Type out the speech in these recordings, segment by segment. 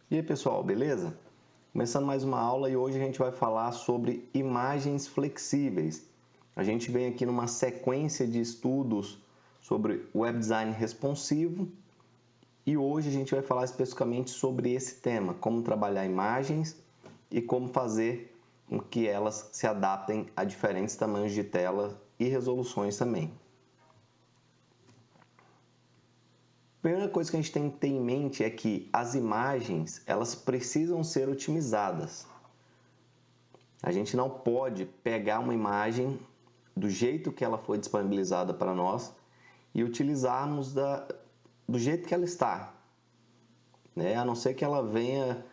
E aí pessoal, beleza? Começando mais uma aula e hoje a gente vai falar sobre imagens flexíveis. A gente vem aqui numa sequência de estudos sobre web design responsivo e hoje a gente vai falar especificamente sobre esse tema, como trabalhar imagens e como fazer com que elas se adaptem a diferentes tamanhos de tela e resoluções também. A primeira coisa que a gente tem que ter em mente é que as imagens elas precisam ser otimizadas. A gente não pode pegar uma imagem do jeito que ela foi disponibilizada para nós e utilizarmos do jeito que ela está, né? A não ser que ela venha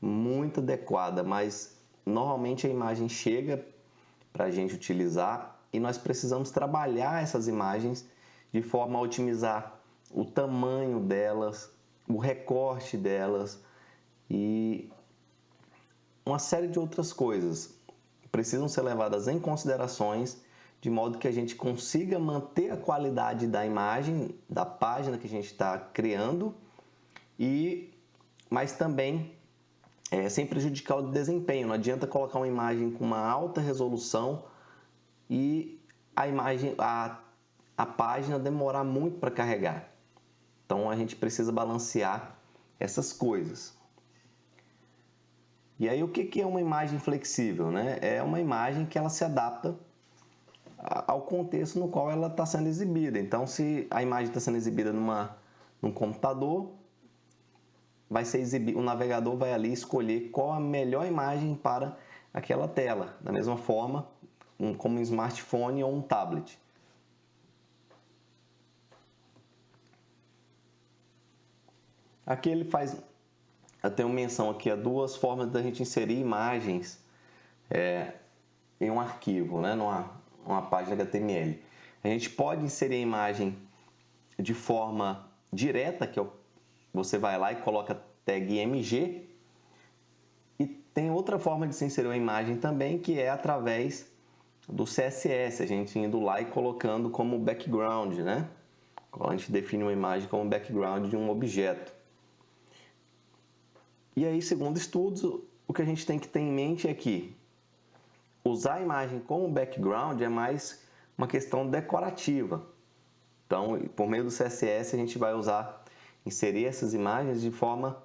muito adequada, mas normalmente a imagem chega para a gente utilizar e nós precisamos trabalhar essas imagens de forma a otimizar o tamanho delas, o recorte delas e uma série de outras coisas precisam ser levadas em considerações de modo que a gente consiga manter a qualidade da imagem, da página que a gente está criando, mas também sem prejudicar o desempenho. Não adianta colocar uma imagem com uma alta resolução e a página demorar muito para carregar. Então a gente precisa balancear essas coisas. E aí o que é uma imagem flexível, né? É uma imagem que ela se adapta ao contexto no qual ela está sendo exibida. Então, se a imagem está sendo exibida num computador, vai ser exibido, o navegador vai ali escolher qual a melhor imagem para aquela tela. Da mesma forma, como um smartphone ou um tablet. Aqui ele faz, eu tenho menção aqui a duas formas da gente inserir imagens em um arquivo, né, numa página HTML. A gente pode inserir a imagem de forma direta, que você vai lá e coloca tag img, e tem outra forma de se inserir uma imagem também, que é através do CSS, a gente indo lá e colocando como background, né? A gente define uma imagem como background de um objeto. E aí, segundo estudos, o que a gente tem que ter em mente é que usar a imagem como background é mais uma questão decorativa. Então, por meio do CSS, a gente vai inserir essas imagens de forma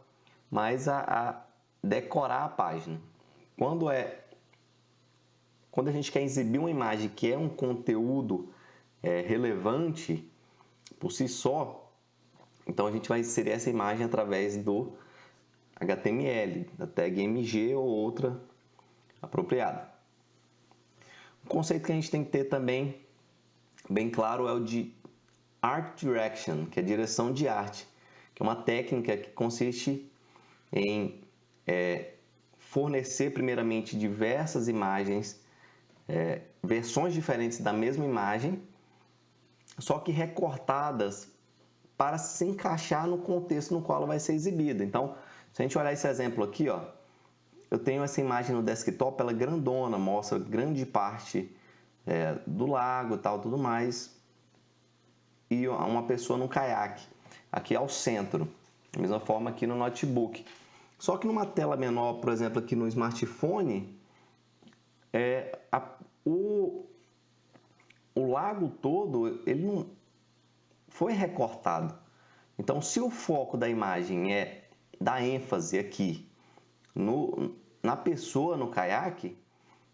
mais a decorar a página. Quando a gente quer exibir uma imagem que é um conteúdo relevante por si só, então a gente vai inserir essa imagem através do HTML, da tag MG ou outra apropriada. O conceito que a gente tem que ter também bem claro é o de Art Direction, que é direção de arte, que é uma técnica que consiste em fornecer primeiramente diversas imagens, versões diferentes da mesma imagem, só que recortadas para se encaixar no contexto no qual ela vai ser exibida. Então, se a gente olhar esse exemplo aqui, ó, eu tenho essa imagem no desktop, ela é grandona, mostra grande parte do lago e tal, tudo mais, e uma pessoa num caiaque, aqui ao centro, da mesma forma aqui no notebook. Só que numa tela menor, por exemplo, aqui no smartphone, o lago todo ele não foi recortado. Então, se o foco da imagem é dar ênfase aqui na pessoa no caiaque,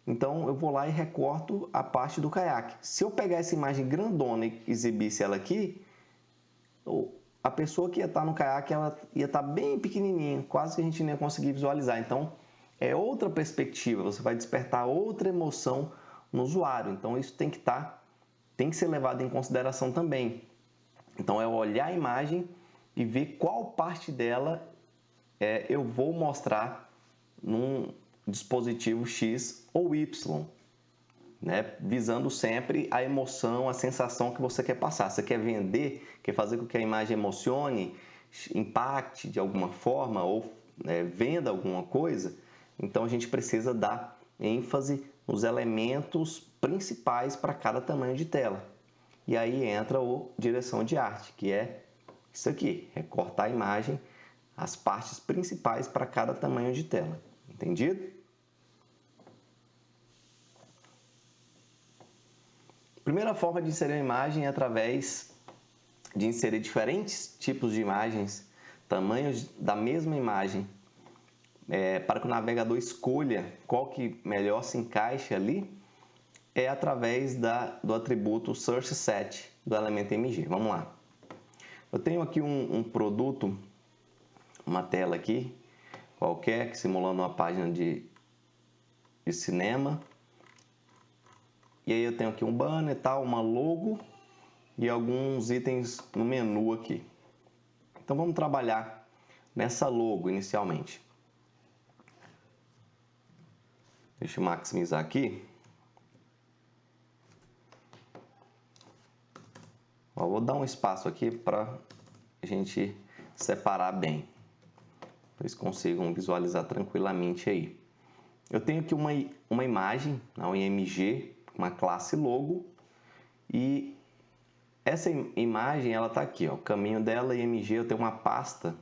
então eu vou lá e recorto a parte do caiaque. Se eu pegar essa imagem grandona e exibisse ela aqui, a pessoa que ia estar no caiaque ela ia estar bem pequenininha, quase que a gente nem ia conseguir visualizar. Então é outra perspectiva, você vai despertar outra emoção no usuário. Então isso tem que ser levado em consideração também. Então é olhar a imagem e ver qual parte dela eu vou mostrar num dispositivo X ou Y, né? Visando sempre a emoção, a sensação que você quer passar. Você quer vender, quer fazer com que a imagem emocione, impacte de alguma forma ou venda alguma coisa, então a gente precisa dar ênfase nos elementos principais para cada tamanho de tela. E aí entra a direção de arte, que é isso aqui, recortar a imagem as partes principais para cada tamanho de tela. Entendido? Primeira forma de inserir uma imagem é através de inserir diferentes tipos de imagens, tamanhos da mesma imagem, para que o navegador escolha qual que melhor se encaixa ali, é através do atributo SearchSet do elemento MG. Vamos lá. Eu tenho aqui um produto, uma tela aqui, qualquer, simulando uma página de cinema. E aí eu tenho aqui um banner e tal, uma logo e alguns itens no menu aqui. Então vamos trabalhar nessa logo inicialmente. Deixa eu maximizar aqui. Vou dar um espaço aqui para a gente separar bem. Vocês consigam visualizar tranquilamente aí. Eu tenho aqui uma imagem, um IMG, uma classe logo, e essa imagem ela está aqui, ó, o caminho dela, IMG, eu tenho uma pasta,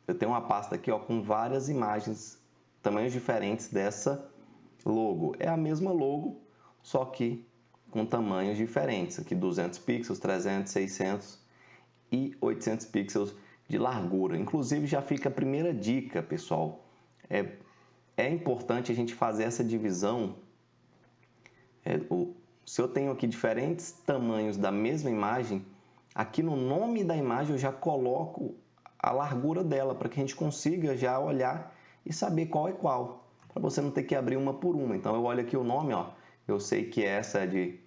eu tenho uma pasta aqui, ó, com várias imagens, tamanhos diferentes dessa logo. É a mesma logo, só que com tamanhos diferentes, aqui 200 pixels, 300, 600 e 800 pixels de largura. Inclusive já fica a primeira dica, pessoal, é importante a gente fazer essa divisão. Se eu tenho aqui diferentes tamanhos da mesma imagem, aqui no nome da imagem eu já coloco a largura dela, para que a gente consiga já olhar e saber qual é qual, para você não ter que abrir uma por uma. Então eu olho aqui o nome, ó, eu sei que essa é de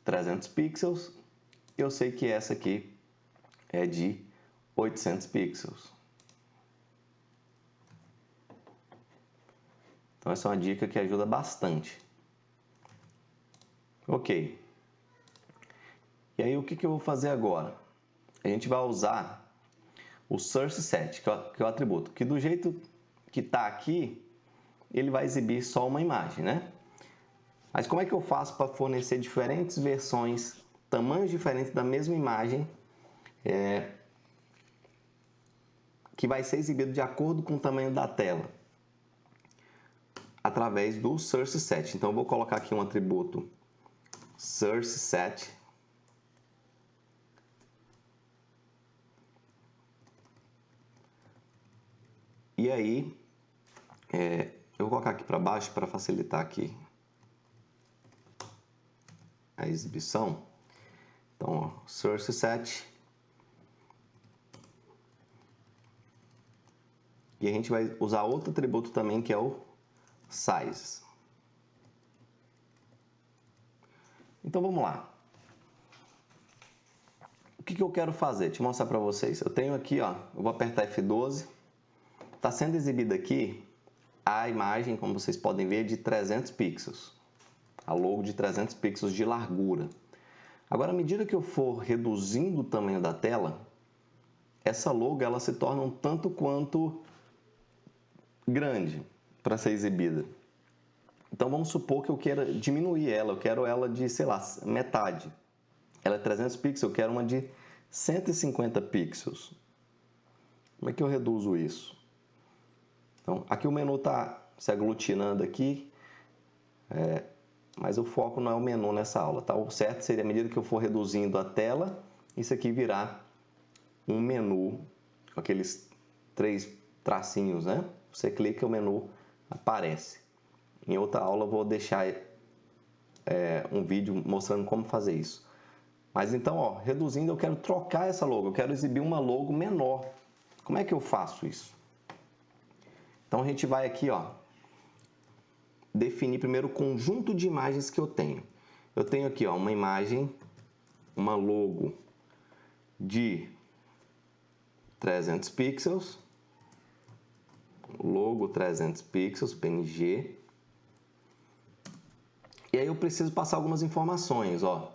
300 pixels, eu sei que essa aqui é de 800 pixels. Então essa é uma dica que ajuda bastante. Ok. E aí o que eu vou fazer agora? A gente vai usar o SearchSet, que é o atributo, que do jeito que está aqui, ele vai exibir só uma imagem, né? Mas como é que eu faço para fornecer diferentes versões, tamanhos diferentes da mesma imagem, que vai ser exibido de acordo com o tamanho da tela? Através do SearchSet. Então eu vou colocar aqui um atributo SearchSet. E aí, eu vou colocar aqui para baixo para facilitar aqui a exibição. Então, ó, SearchSet. E a gente vai usar outro atributo também, que é o Size. Então vamos lá. O que eu quero fazer? Deixa eu mostrar para vocês. Eu tenho aqui, ó, eu vou apertar F12. Está sendo exibida aqui a imagem, como vocês podem ver, de 300 pixels. A logo de 300 pixels de largura. Agora, à medida que eu for reduzindo o tamanho da tela, essa logo ela se torna um tanto quanto grande para ser exibida. Então vamos supor que eu queira diminuir ela, eu quero ela de, sei lá, metade. Ela é 300 pixels, eu quero uma de 150 pixels. Como é que eu reduzo isso? Então, aqui o menu está se aglutinando aqui, mas o foco não é o menu nessa aula, tá? O certo seria, à medida que eu for reduzindo a tela, isso aqui virar um menu com aqueles 3 tracinhos, né? Você clica, o menu aparece. Em outra aula eu vou deixar um vídeo mostrando como fazer isso. Mas então, ó, reduzindo, eu quero trocar essa logo, eu quero exibir uma logo menor. Como é que eu faço isso? Então a gente vai aqui, ó, definir primeiro o conjunto de imagens que eu tenho. Eu tenho aqui, ó, uma imagem, uma logo de 300 pixels, logo 300 pixels, PNG. E aí eu preciso passar algumas informações, ó.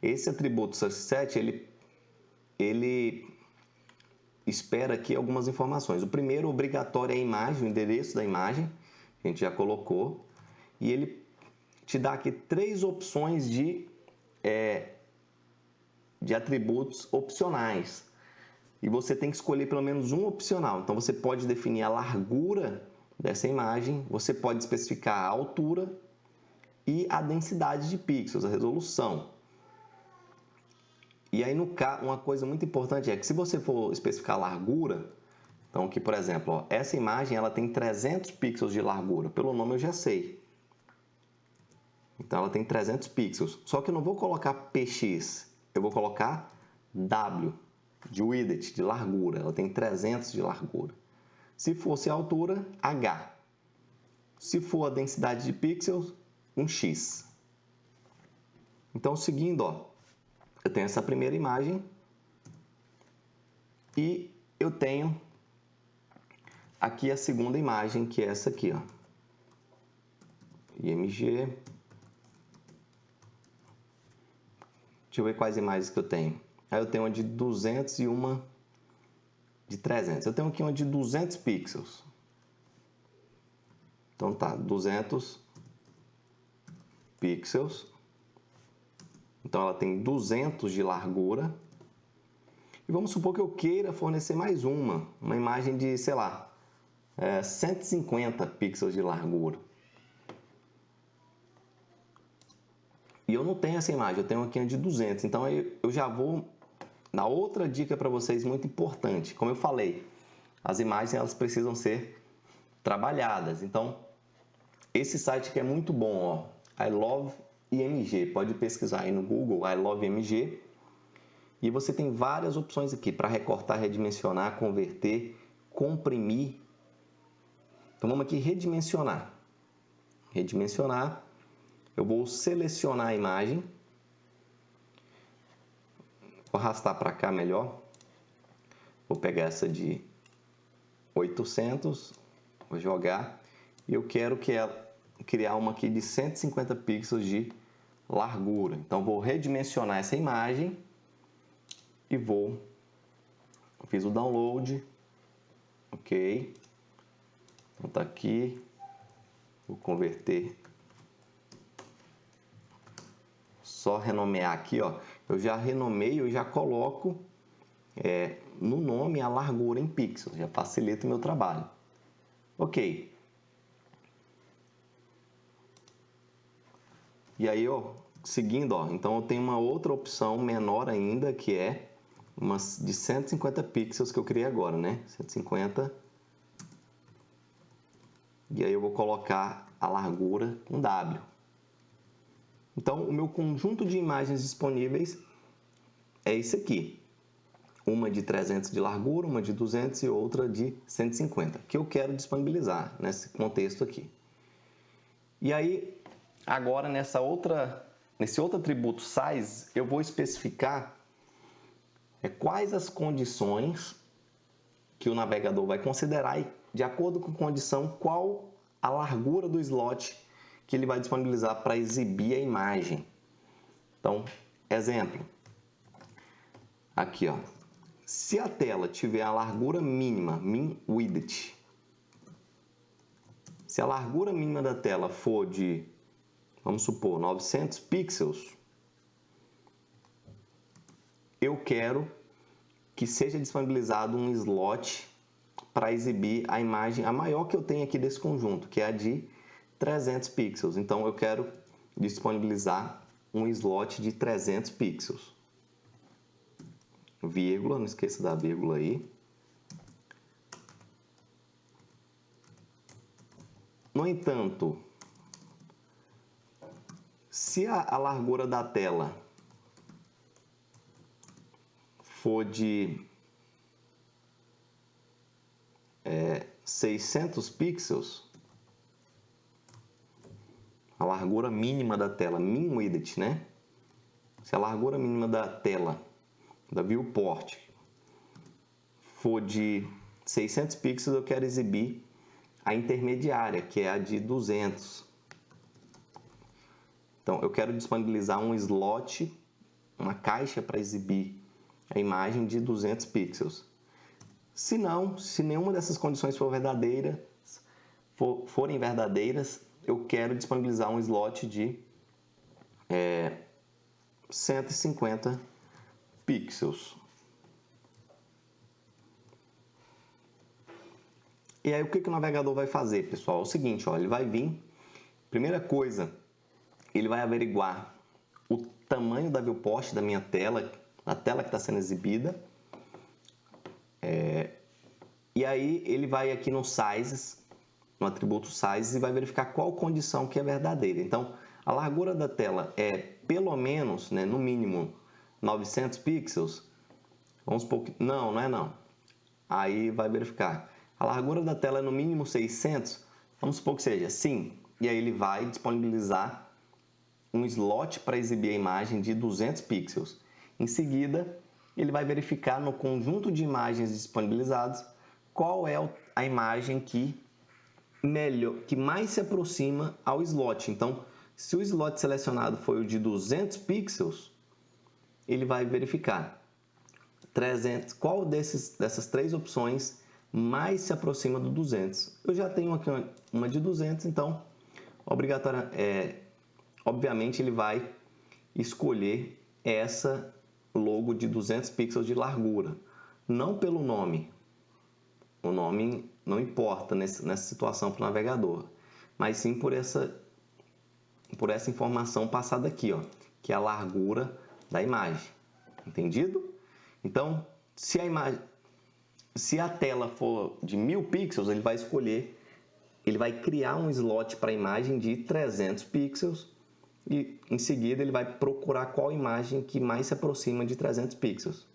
Esse atributo SearchSet, ele espera aqui algumas informações. O primeiro, obrigatório, é a imagem, o endereço da imagem, a gente já colocou. E ele te dá aqui 3 opções de de atributos opcionais. E você tem que escolher pelo menos um opcional. Então, você pode definir a largura dessa imagem, você pode especificar a altura e a densidade de pixels, a resolução. E aí, uma coisa muito importante é que se você for especificar a largura, então aqui, por exemplo, ó, essa imagem ela tem 300 pixels de largura. Pelo nome eu já sei. Então, ela tem 300 pixels. Só que eu não vou colocar px, eu vou colocar w, de width, de largura. Ela tem 300 de largura. Se fosse a altura, h. Se for a densidade de pixels, um x. Então, seguindo, ó, eu tenho essa primeira imagem e eu tenho aqui a segunda imagem, que é essa aqui, ó. IMG. Deixa eu ver quais imagens que eu tenho. Aí eu tenho uma de 200 e uma de 300. Eu tenho aqui uma de 200 pixels. Então tá, 200 pixels. Então ela tem 200 de largura. E vamos supor que eu queira fornecer mais uma imagem de, sei lá, 150 pixels de largura. E eu não tenho essa imagem, eu tenho aqui uma de 200. Então eu já vou dar outra dica para vocês muito importante. Como eu falei, as imagens elas precisam ser trabalhadas. Então, esse site aqui é muito bom, ó, I Love IMG. Pode pesquisar aí no Google, I Love IMG. E você tem várias opções aqui para recortar, redimensionar, converter, comprimir. Então, vamos aqui redimensionar. Redimensionar. Eu vou selecionar a imagem. Vou arrastar para cá melhor. Vou pegar essa de 800, vou jogar. E eu quero criar uma aqui de 150 pixels de largura. Então, vou redimensionar essa imagem e fiz o download. Ok. Então, tá aqui. Vou converter. Só renomear aqui, ó. Eu já renomeio e já coloco no nome a largura em pixels. Já facilita o meu trabalho. Ok. E aí, ó, seguindo, ó, então eu tenho uma outra opção menor ainda, que é uma de 150 pixels que eu criei agora, né? 150. E aí eu vou colocar a largura com W. Então, o meu conjunto de imagens disponíveis é esse aqui. Uma de 300 de largura, uma de 200 e outra de 150, que eu quero disponibilizar nesse contexto aqui. E aí, agora nesse outro atributo size, eu vou especificar quais as condições que o navegador vai considerar e, de acordo com a condição, qual a largura do slot que ele vai disponibilizar para exibir a imagem. Então, exemplo. Aqui, ó. Se a tela tiver a largura mínima, min width, se a largura mínima da tela for de, vamos supor, 900 pixels, eu quero que seja disponibilizado um slot para exibir a imagem, a maior que eu tenho aqui desse conjunto, que é a de 300 pixels. Então, eu quero disponibilizar um slot de 300 pixels. Vírgula, não esqueça da vírgula aí. No entanto, se a largura da tela for de 600 pixels, a largura mínima da tela, min width, né? Se a largura mínima da tela, da viewport, for de 600 pixels, eu quero exibir a intermediária, que é a de 200. Então, eu quero disponibilizar um slot, uma caixa para exibir a imagem de 200 pixels. Se não, se nenhuma dessas condições forem verdadeiras, eu quero disponibilizar um slot de 150 pixels. E aí o que o navegador vai fazer, pessoal? É o seguinte, ó, ele vai vir, primeira coisa, ele vai averiguar o tamanho da viewport da minha tela, a tela que está sendo exibida. E aí ele vai aqui no sizes, no atributo sizes, e vai verificar qual condição que é verdadeira. Então, a largura da tela é pelo menos, né, no mínimo, 900 pixels. Vamos supor que... Não é não. Aí vai verificar. A largura da tela é no mínimo 600. Vamos supor que seja sim. E aí ele vai disponibilizar um slot para exibir a imagem de 200 pixels. Em seguida, ele vai verificar no conjunto de imagens disponibilizadas qual é a imagem que mais se aproxima ao slot. Então, se o slot selecionado foi o de 200 pixels, ele vai verificar 300, qual dessas três opções mais se aproxima do 200. Eu já tenho aqui uma de 200, então, obviamente, ele vai escolher essa logo de 200 pixels de largura. Não pelo nome. O nome não importa nessa situação para o navegador, mas sim por essa informação passada aqui, ó, que é a largura da imagem. Entendido? Então, se a tela for de 1000 pixels, ele vai criar um slot para a imagem de 300 pixels e em seguida ele vai procurar qual imagem que mais se aproxima de 300 pixels.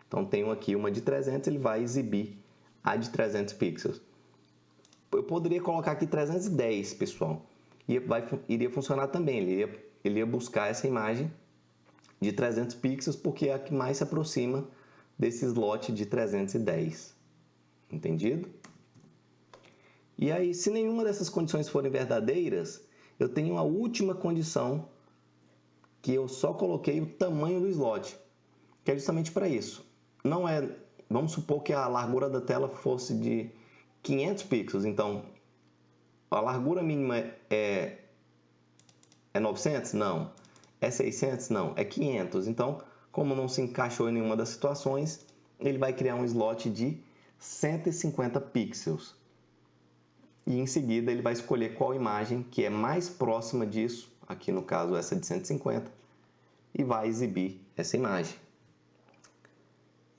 Então, tenho aqui uma de 300, ele vai exibir a de 300 pixels. Eu poderia colocar aqui 310, pessoal. E iria funcionar também. Ele ia buscar essa imagem de 300 pixels porque é a que mais se aproxima desse slot de 310. Entendido? E aí, se nenhuma dessas condições forem verdadeiras, eu tenho a última condição, que eu só coloquei o tamanho do slot, que é justamente para isso. Vamos supor que a largura da tela fosse de 500 pixels, então a largura mínima é 900? Não. É 600? Não. É 500. Então, como não se encaixou em nenhuma das situações, ele vai criar um slot de 150 pixels. E em seguida ele vai escolher qual imagem que é mais próxima disso, aqui no caso essa de 150, e vai exibir essa imagem.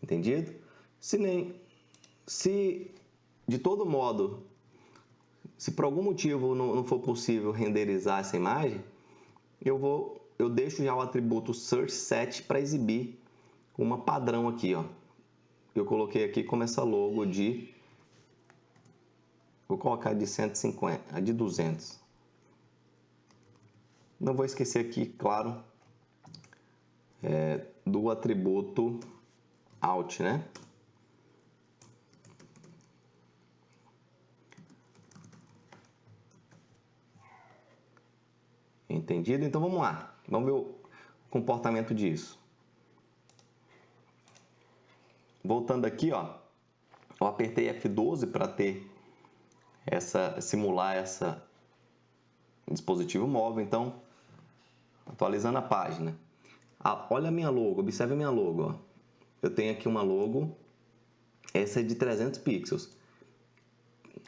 Entendido? Se de todo modo, se por algum motivo não for possível renderizar essa imagem, eu deixo já o atributo searchSet para exibir uma padrão aqui, ó. Eu coloquei aqui como essa logo vou colocar de 150, de 200. Não vou esquecer aqui, claro, do atributo Alt, né? Entendido? Então vamos lá. Vamos ver o comportamento disso. Voltando aqui, ó, eu apertei F12 para simular essa dispositivo móvel. Então, atualizando a página. Olha a minha logo, observe a minha logo, ó. Eu tenho aqui uma logo, essa é de 300 pixels.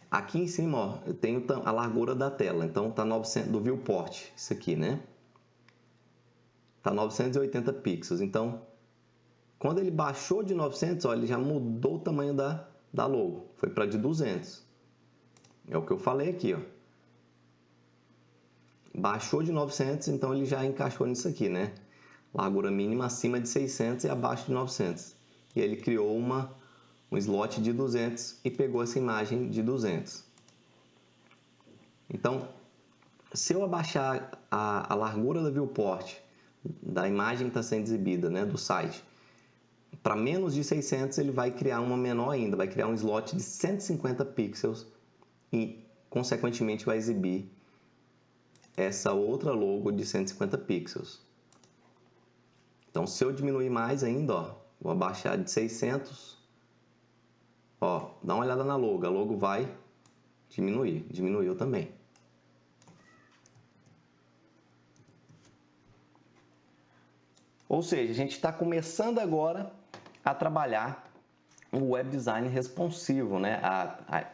Aqui em cima, ó, eu tenho a largura da tela, então tá 900 do viewport, isso aqui, né? Tá 980 pixels. Então, quando ele baixou de 900, ó, ele já mudou o tamanho da logo, foi para de 200. É o que eu falei aqui, ó. Baixou de 900, então ele já encaixou nisso aqui, né? Largura mínima acima de 600 e abaixo de 900. E ele criou um slot de 200 e pegou essa imagem de 200. Então, se eu abaixar a largura da viewport, da imagem que está sendo exibida, né, do site, para menos de 600, ele vai criar uma menor ainda, vai criar um slot de 150 pixels e, consequentemente, vai exibir essa outra logo de 150 pixels. Então, se eu diminuir mais ainda, ó, vou abaixar de 600, ó, dá uma olhada na logo, a logo vai diminuir, diminuiu também. Ou seja, a gente está começando agora a trabalhar o web design responsivo, né?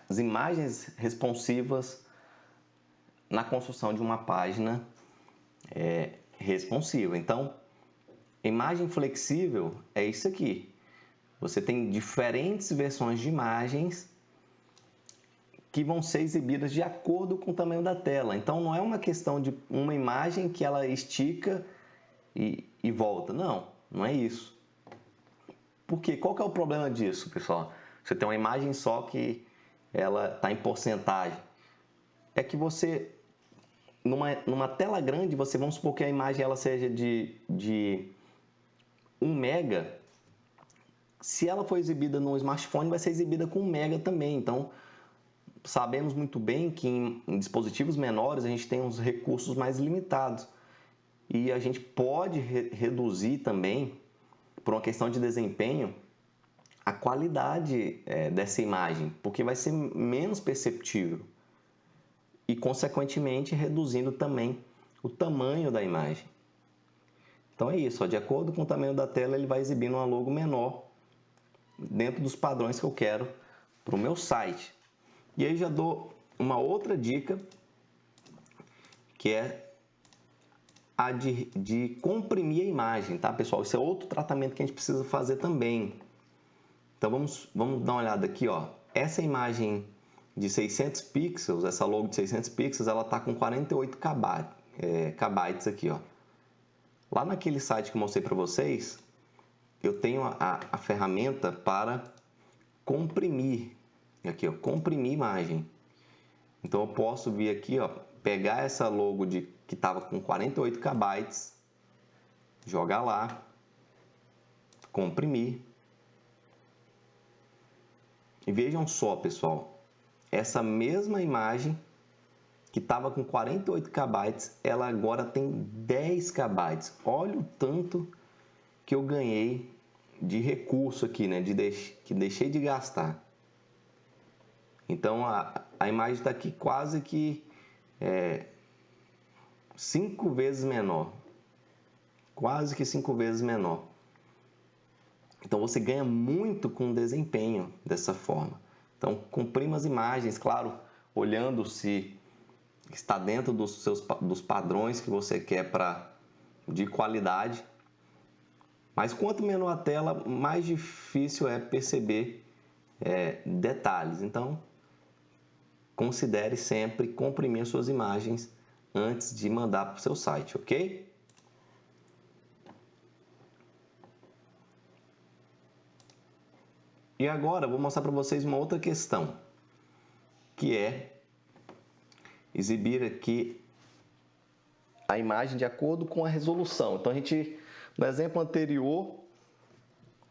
As imagens responsivas na construção de uma página responsiva. Então, imagem flexível é isso aqui. Você tem diferentes versões de imagens que vão ser exibidas de acordo com o tamanho da tela. Então, não é uma questão de uma imagem que ela estica e volta. Não, não é isso. Por quê? Qual que é o problema disso, pessoal? Você tem uma imagem só que ela está em porcentagem. É que você, numa tela grande, vamos supor que a imagem ela seja de 1 mega. Se ela for exibida no smartphone, vai ser exibida com 1 mega também. Então, sabemos muito bem que em dispositivos menores a gente tem uns recursos mais limitados. E a gente pode reduzir também, por uma questão de desempenho, a qualidade dessa imagem, porque vai ser menos perceptível. E, consequentemente, reduzindo também o tamanho da imagem. Então é isso, de acordo com o tamanho da tela, ele vai exibindo uma logo menor dentro dos padrões que eu quero para o meu site. E aí já dou uma outra dica, que é a de comprimir a imagem, tá, pessoal? Isso é outro tratamento que a gente precisa fazer também. Então vamos dar uma olhada aqui, ó. Essa imagem de 600 pixels, essa logo de 600 pixels, ela está com 48 kbytes aqui, ó. Lá naquele site que eu mostrei para vocês, eu tenho a ferramenta para comprimir. Aqui, ó, comprimir imagem. Então eu posso vir aqui, ó, pegar essa logo que estava com 48 kbytes, jogar lá, comprimir. E vejam só, pessoal, essa mesma imagem que estava com 48 kbytes, ela agora tem 10 kbytes. Olha o tanto que eu ganhei de recurso aqui, né? Que deixei de gastar. Então a imagem está aqui quase que 5 vezes menor. Quase que 5 vezes menor. Então você ganha muito com o desempenho dessa forma. Então comprima as imagens, claro, olhando se está dentro dos padrões que você quer de qualidade. Mas quanto menor a tela, mais difícil é perceber detalhes. Então considere sempre comprimir suas imagens antes de mandar para o seu site, ok? E agora eu vou mostrar para vocês uma outra questão, que é exibir aqui a imagem de acordo com a resolução. Então no exemplo anterior,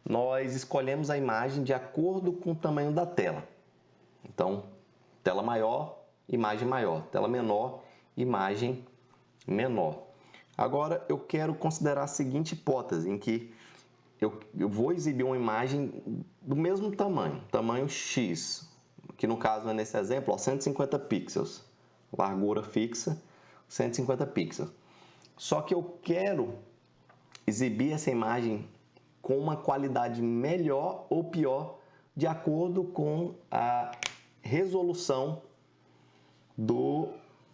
nós escolhemos a imagem de acordo com o tamanho da tela. Então, tela maior, imagem maior. Tela menor, imagem menor. Agora, eu quero considerar a seguinte hipótese, em que eu vou exibir uma imagem do mesmo tamanho X, que no caso, nesse exemplo, 150 pixels. Largura fixa, 150 pixels. Só que eu quero exibir essa imagem com uma qualidade melhor ou pior, de acordo com a resolução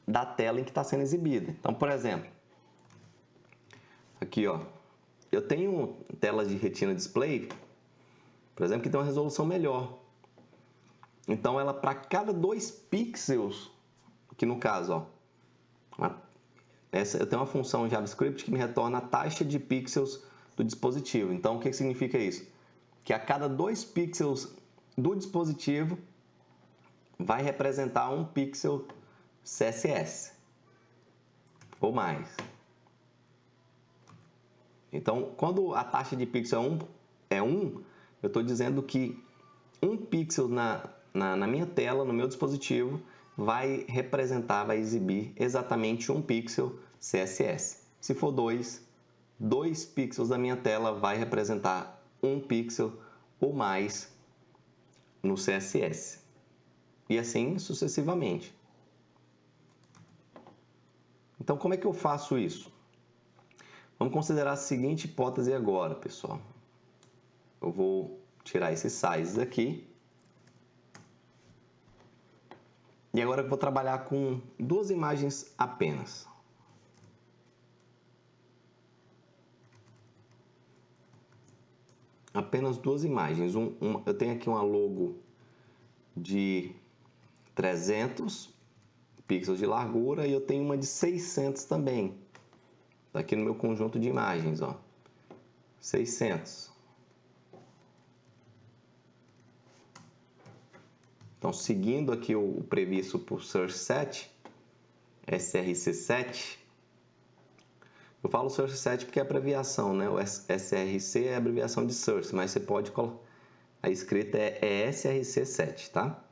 da tela em que está sendo exibida. Então, por exemplo, aqui, ó, eu tenho telas de Retina Display, por exemplo, que tem uma resolução melhor. Então, ela, para cada 2 pixels, que no caso, ó, eu tenho uma função JavaScript que me retorna a taxa de pixels do dispositivo. Então, o que significa isso? Que a cada 2 pixels do dispositivo vai representar 1 pixel CSS ou mais. Então, quando a taxa de pixel é 1, eu estou dizendo que 1 pixel na minha tela, no meu dispositivo, vai exibir exatamente 1 pixel CSS. Se for 2 pixels da minha tela vai representar 1 pixel ou mais no CSS. E assim sucessivamente. Então, como é que eu faço isso? Vamos considerar a seguinte hipótese agora, pessoal. Eu vou tirar esses sizes aqui. E agora eu vou trabalhar com duas imagens apenas. Apenas duas imagens. Eu tenho aqui uma logo de 300 pixels de largura e eu tenho uma de 600 também. Tá aqui no meu conjunto de imagens, ó. 600. Então, seguindo aqui o previsto por Source Set, SRC7, eu falo Source Set porque é abreviação, né? O SRC é a abreviação de Source, mas você pode colocar, a escrita é SRC7, tá?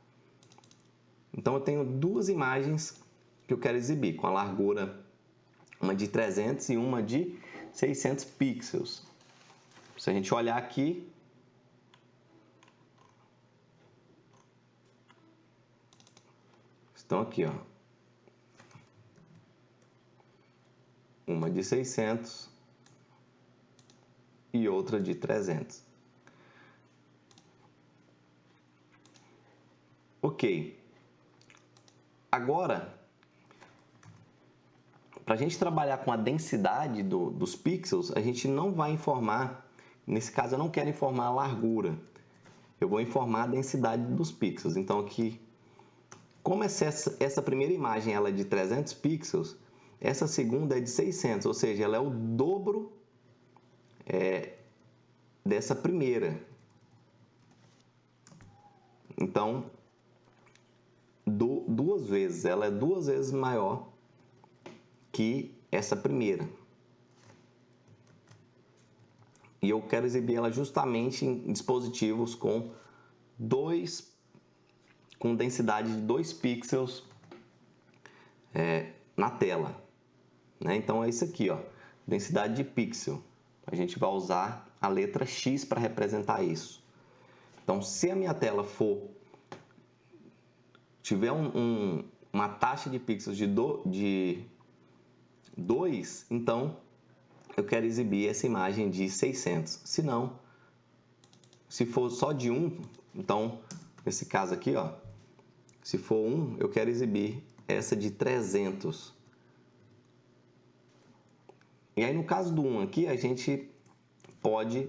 Então, eu tenho duas imagens que eu quero exibir, com a largura, uma de 300 e uma de 600 pixels. Se a gente olhar aqui, estão aqui, ó. Uma de 600 e outra de 300. Ok. Agora, para a gente trabalhar com a densidade dos pixels, a gente não vai informar, nesse caso eu não quero informar a largura, eu vou informar a densidade dos pixels. Então aqui, como essa primeira imagem ela é de 300 pixels, essa segunda é de 600, ou seja, ela é o dobro dessa primeira. Então, duas vezes, ela é duas vezes maior que essa primeira. E eu quero exibir ela justamente em dispositivos com densidade de 2 pixels na tela, né? Então é isso aqui, ó, densidade de pixel. A gente vai usar a letra X para representar isso. Então, se a minha tela tiver uma taxa de pixels de 2, então eu quero exibir essa imagem de 600. Se não, se for só de 1, então, nesse caso aqui, ó, se for 1, eu quero exibir essa de 300. E aí, no caso do 1 aqui, a gente pode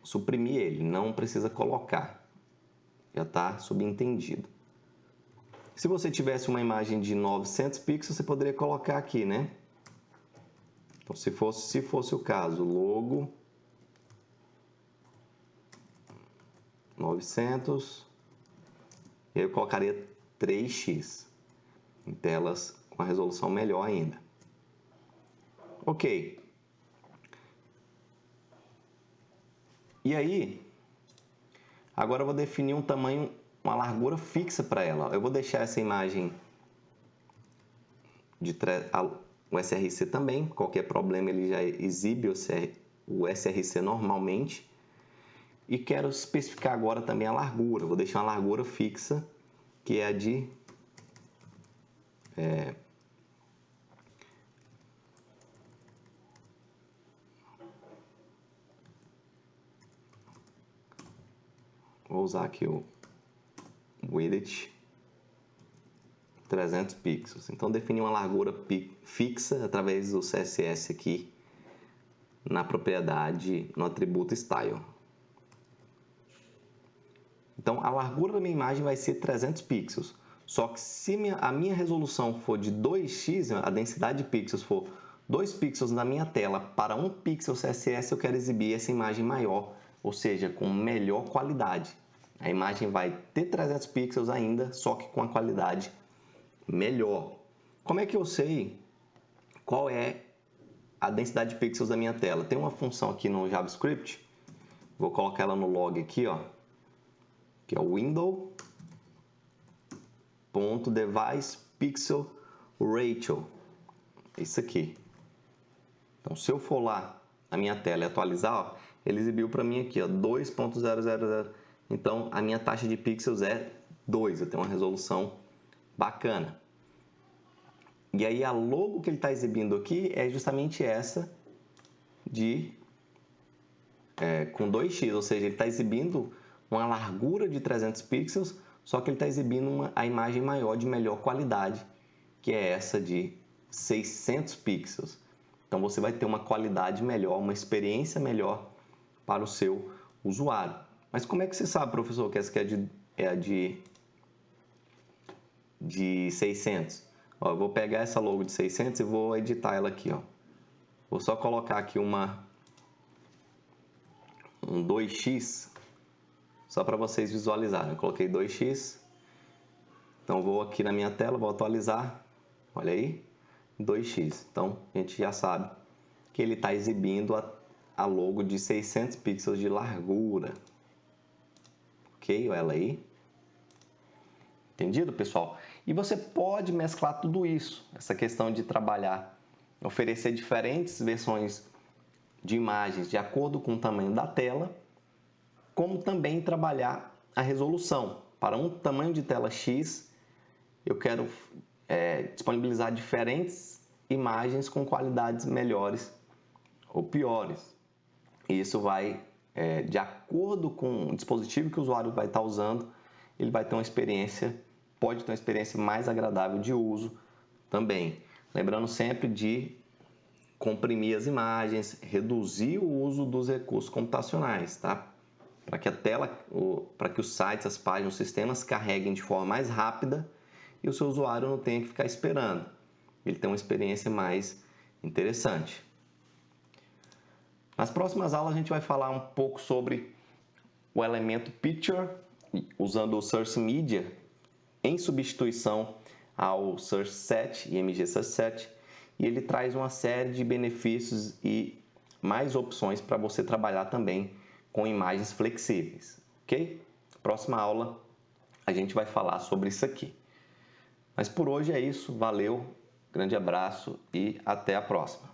suprimir ele, não precisa colocar. Já está subentendido. Se você tivesse uma imagem de 900 pixels, você poderia colocar aqui, né? Então, se fosse o caso, logo 900, e aí eu colocaria 3x, em telas com a resolução melhor ainda. Ok. E aí, agora eu vou definir um tamanho, uma largura fixa para ela. Eu vou deixar essa imagem o SRC também, qualquer problema ele já exibe o SRC normalmente. E quero especificar agora também a largura. Vou deixar uma largura fixa, que é a de vou usar aqui o width 300 pixels. Então, definir uma largura fixa através do CSS aqui na propriedade, no atributo style. Então, a largura da minha imagem vai ser 300 pixels. Só que se a minha resolução for de 2x, a densidade de pixels for 2 pixels na minha tela para 1 pixel CSS, eu quero exibir essa imagem maior, ou seja, com melhor qualidade. A imagem vai ter 300 pixels ainda, só que com a qualidade melhor. Como é que eu sei qual é a densidade de pixels da minha tela? Tem uma função aqui no JavaScript, vou colocar ela no log aqui, ó, que é o window.devicePixelRatio. Isso aqui. Então, se eu for lá na minha tela e atualizar, ó, ele exibiu para mim aqui, ó, 2.000. Então, a minha taxa de pixels é 2. Eu tenho uma resolução bacana. E aí a logo que ele está exibindo aqui é justamente essa com 2x, ou seja, ele está exibindo uma largura de 300 pixels, só que ele está exibindo a imagem maior de melhor qualidade, que é essa de 600 pixels. Então você vai ter uma qualidade melhor, uma experiência melhor para o seu usuário. Mas como é que você sabe, professor, que essa aqui é a de 600? Ó, eu vou pegar essa logo de 600 e vou editar ela aqui. Ó. Vou só colocar aqui um 2x, só para vocês visualizarem. Eu coloquei 2x. Então vou aqui na minha tela, vou atualizar. Olha aí, 2x. Então a gente já sabe que ele está exibindo a logo de 600 pixels de largura. Ok? Olha ela aí. Entendido, pessoal? E você pode mesclar tudo isso, essa questão de trabalhar, oferecer diferentes versões de imagens de acordo com o tamanho da tela, como também trabalhar a resolução. Para um tamanho de tela X, eu quero disponibilizar diferentes imagens com qualidades melhores ou piores. E isso vai, de acordo com o dispositivo que o usuário vai estar usando, ele vai ter uma experiência, pode ter uma experiência mais agradável de uso também. Lembrando sempre de comprimir as imagens, reduzir o uso dos recursos computacionais, tá? Para que a tela, para que os sites, as páginas, os sistemas carreguem de forma mais rápida e o seu usuário não tenha que ficar esperando. Ele tem uma experiência mais interessante. Nas próximas aulas a gente vai falar um pouco sobre o elemento Picture, usando o Source Media em substituição ao Source Set, IMG Source Set, e ele traz uma série de benefícios e mais opções para você trabalhar também com imagens flexíveis, ok? Próxima aula a gente vai falar sobre isso aqui. Mas por hoje é isso, valeu, grande abraço e até a próxima.